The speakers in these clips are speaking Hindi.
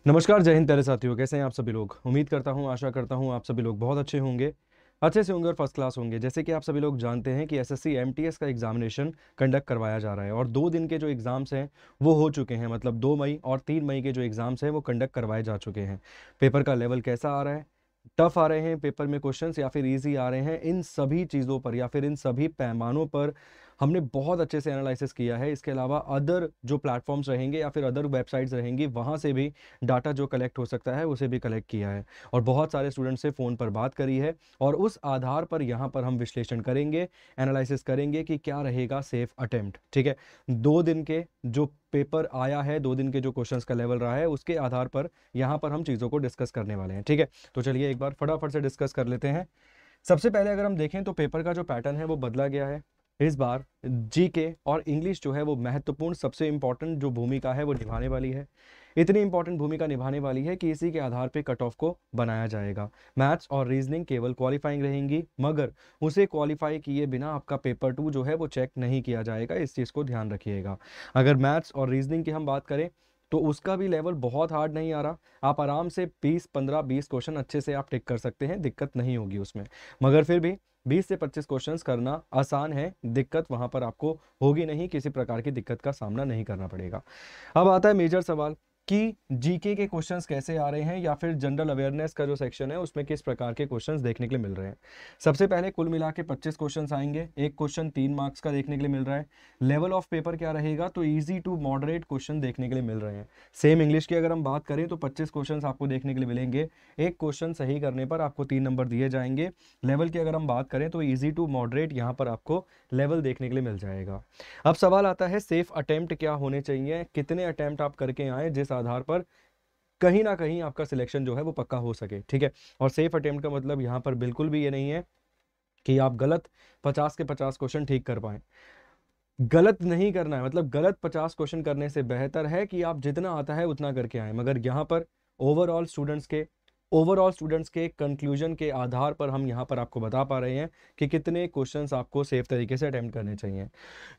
नमस्कार, जय हिंद प्यारे साथियों। कैसे हैं आप सभी लोग? उम्मीद करता हूँ, आशा करता हूँ आप सभी लोग बहुत अच्छे से होंगे और फर्स्ट क्लास होंगे। जैसे कि आप सभी लोग जानते हैं कि एसएससी एमटीएस का एग्जामिनेशन कंडक्ट करवाया जा रहा है और 2 दिन के जो एग्ज़ाम्स हैं वो हो चुके हैं। मतलब 2 मई और 3 मई के जो एग्ज़ाम्स हैं वो कंडक्ट करवाए जा चुके हैं। पेपर का लेवल कैसा आ रहा है, टफ आ रहे हैं पेपर में क्वेश्चंस या फिर इजी आ रहे हैं, इन सभी चीज़ों पर या फिर इन सभी पैमानों पर हमने बहुत अच्छे से एनालिसिस किया है। इसके अलावा अदर जो प्लेटफॉर्म्स रहेंगे या फिर अदर वेबसाइट्स रहेंगी, वहाँ से भी डाटा जो कलेक्ट हो सकता है उसे भी कलेक्ट किया है और बहुत सारे स्टूडेंट्स से फ़ोन पर बात करी है और उस आधार पर यहाँ पर हम विश्लेषण करेंगे, एनालिसिस करेंगे कि क्या रहेगा सेफ अटेम्प्ट। ठीक है, 2 दिन के जो पेपर आया है, 2 दिन के जो क्वेश्चंस का लेवल रहा है, उसके आधार पर यहाँ पर हम चीज़ों को डिस्कस करने वाले हैं। ठीक है, तो चलिए एक बार फटाफट से डिस्कस कर लेते हैं। सबसे पहले अगर हम देखें तो पेपर का जो पैटर्न है वो बदला गया है। इस बार जीके और इंग्लिश जो है वो महत्वपूर्ण, सबसे इंपॉर्टेंट जो भूमिका है वो निभाने वाली है। इतनी इंपॉर्टेंट भूमिका निभाने वाली है कि इसी के आधार पे कट ऑफ को बनाया जाएगा। मैथ्स और रीजनिंग केवल क्वालिफाइंग रहेंगी, मगर उसे क्वालिफाई किए बिना आपका पेपर 2 जो है वो चेक नहीं किया जाएगा। इस चीज़ को ध्यान रखिएगा। अगर मैथ्स और रीजनिंग की हम बात करें तो उसका भी लेवल बहुत हार्ड नहीं आ रहा। आप आराम से 20 15 20 क्वेश्चन अच्छे से आप टिक कर सकते हैं, दिक्कत नहीं होगी उसमें। मगर फिर भी 20 से 25 क्वेश्चंस करना आसान है, दिक्कत वहां पर आपको होगी नहीं, किसी प्रकार की दिक्कत का सामना नहीं करना पड़ेगा। अब आता है मेजर सवाल कि जीके के क्वेश्चंस कैसे आ रहे हैं या फिर जनरल अवेयरनेस का जो सेक्शन है उसमें किस प्रकार के क्वेश्चंस देखने के लिए मिल रहे हैं। सबसे पहले कुल मिला के 25 क्वेश्चंस आएंगे, एक क्वेश्चन 3 मार्क्स का देखने के लिए मिल रहा है। लेवल ऑफ पेपर क्या रहेगा, तो इजी टू मॉडरेट क्वेश्चन देखने के लिए मिल रहे हैं। सेम इंग्लिश की अगर हम बात करें तो 25 क्वेश्चन आपको देखने के लिए मिलेंगे, एक क्वेश्चन सही करने पर आपको 3 नंबर दिए जाएंगे। लेवल की अगर हम बात करें तो इजी टू मॉडरेट यहाँ पर आपको लेवल देखने के लिए मिल जाएगा। अब सवाल आता है सेफ अटेम्प्ट क्या होने चाहिए, कितने अटेम्प्ट आप करके आए जिस आधार पर कहीं ना कहीं आपका सिलेक्शन जो है वो पक्का हो सके। ठीक है, और सेफ अटेम्प्ट का मतलब यहाँ पर बिल्कुल भी ये नहीं है कि आप गलत 50 के 50 क्वेश्चन ठीक कर पाए। गलत नहीं करना है, मतलब गलत 50 क्वेश्चन करने से बेहतर है कि आप जितना आता है उतना करके आए। मगर यहाँ पर ओवरऑल स्टूडेंट्स के कंक्लूजन के आधार पर हम यहाँ पर आपको बता पा रहे हैं कि कितने क्वेश्चंस आपको सेफ तरीके से अटेम्प्ट करने चाहिए।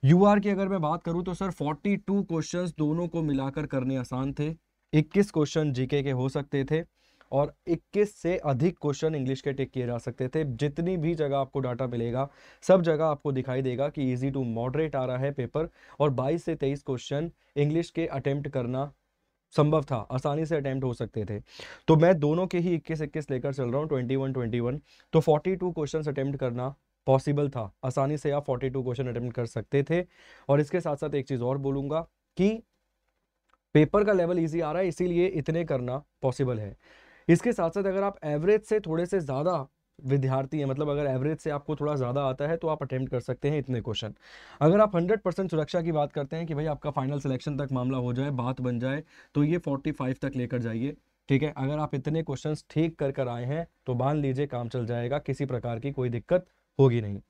यूआर की अगर मैं बात करूं तो सर 42 क्वेश्चंस दोनों को मिलाकर करने आसान थे। 21 क्वेश्चन जीके के हो सकते थे और 21 से अधिक क्वेश्चन इंग्लिश के टिक किए जा सकते थे। जितनी भी जगह आपको डाटा मिलेगा सब जगह आपको दिखाई देगा कि इजी टू मॉडरेट आ रहा है पेपर और 22 से 23 क्वेश्चन इंग्लिश के अटेम्प्ट करना संभव था, आसानी से अटेम्प्ट हो सकते थे। तो मैं दोनों के ही 21 लेकर चल रहा हूँ, 21 तो 42 क्वेश्चन अटेम्प्ट करना पॉसिबल था, आसानी से आप 42 क्वेश्चन अटेम्प्ट कर सकते थे। और इसके साथ साथ एक चीज़ और बोलूँगा कि पेपर का लेवल ईजी आ रहा है इसीलिए इतने करना पॉसिबल है। इसके साथ साथ अगर आप एवरेज से थोड़े से ज़्यादा विद्यार्थी हैं, मतलब अगर एवरेज से आपको थोड़ा ज़्यादा आता है तो आप अटेम्प्ट कर सकते हैं इतने क्वेश्चन। अगर आप 100% सुरक्षा की बात करते हैं कि भाई आपका फाइनल सिलेक्शन तक मामला हो जाए, बात बन जाए, तो ये 45 तक लेकर जाइए। ठीक है, अगर आप इतने क्वेश्चंस ठीक कर कर आए हैं तो मान लीजिए काम चल जाएगा, किसी प्रकार की कोई दिक्कत होगी नहीं।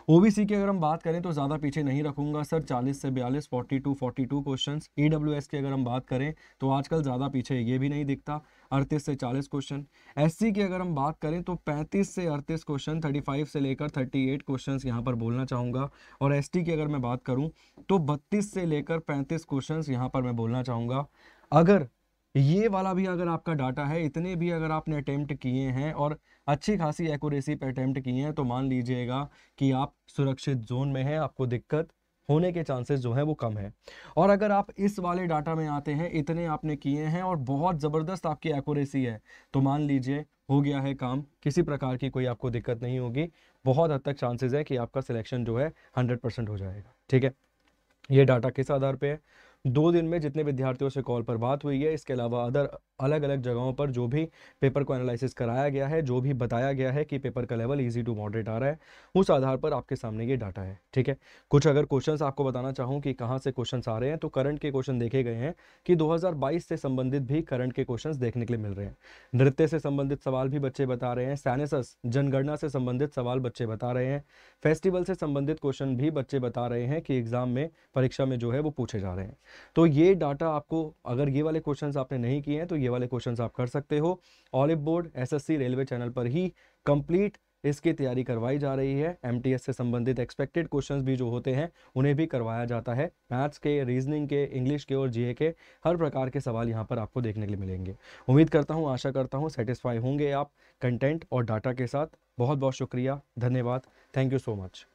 ओबीसी की अगर हम बात करें तो ज़्यादा पीछे नहीं रखूंगा सर, 40 से 42 42 क्वेश्चंस। ईडब्ल्यूएस की अगर हम बात करें तो आजकल ज़्यादा पीछे ये भी नहीं दिखता, 38 से 40 क्वेश्चन। एससी की अगर हम बात करें तो 35 से 38 क्वेश्चन, 35 से लेकर 38 क्वेश्चंस यहाँ पर बोलना चाहूँगा। और एसटी की अगर मैं बात करूँ तो 32 से लेकर 35 क्वेश्चंस यहाँ पर मैं बोलना चाहूँगा। अगर ये वाला भी अगर आपका डाटा है, इतने भी अगर आपने अटेम्प्ट किए हैं और अच्छी खासी एक्यूरेसी पे अटेम्प्ट किए हैं, तो मान लीजिएगा कि आप सुरक्षित जोन में हैं, आपको दिक्कत होने के चांसेस जो है वो कम है। और अगर आप इस वाले डाटा में आते हैं, इतने आपने किए हैं और बहुत ज़बरदस्त आपकी एक्यूरेसी है, तो मान लीजिए हो गया है काम, किसी प्रकार की कोई आपको दिक्कत नहीं होगी। बहुत हद तक चांसेस है कि आपका सिलेक्शन जो है 100% हो जाएगा। ठीक है, ये डाटा किस आधार पे है? 2 दिन में जितने विद्यार्थियों से कॉल पर बात हुई है, इसके अलावा अदर अलग अलग जगहों पर जो भी पेपर को एनालिसिस कराया गया है, जो भी बताया गया है कि पेपर का लेवल इजी टू मॉडरेट आ रहा है, उस आधार पर आपके सामने ये डाटा है। ठीक है, कुछ अगर क्वेश्चंस आपको बताना चाहूँ कि कहाँ से क्वेश्चंस आ रहे हैं, तो करंट के क्वेश्चन देखे गए हैं कि 2022 से संबंधित भी करंट के क्वेश्चंस देखने के लिए मिल रहे हैं। नृत्य से संबंधित सवाल भी बच्चे बता रहे हैं, सेनेसस जनगणना से संबंधित सवाल बच्चे बता रहे हैं, फेस्टिवल से संबंधित क्वेश्चन भी बच्चे बता रहे हैं कि एग्जाम में, परीक्षा में जो है वो पूछे जा रहे हैं। तो ये डाटा आपको, अगर ये वाले क्वेश्चंस आपने नहीं किए हैं तो ये वाले क्वेश्चंस आप कर सकते हो। Olive board SSC railway channel पर ही कंप्लीट इसकी तैयारी करवाई जा रही है। एमटीएस से संबंधित एक्सपेक्टेड क्वेश्चंस भी जो होते हैं उन्हें भी करवाया जाता है। मैथ्स के, रीजनिंग के, इंग्लिश के और जीए के हर प्रकार के सवाल यहाँ पर आपको देखने के लिए मिलेंगे। उम्मीद करता हूँ, आशा करता हूँ सेटिस्फाई होंगे आप कंटेंट और डाटा के साथ। बहुत बहुत शुक्रिया, धन्यवाद, थैंक यू सो मच।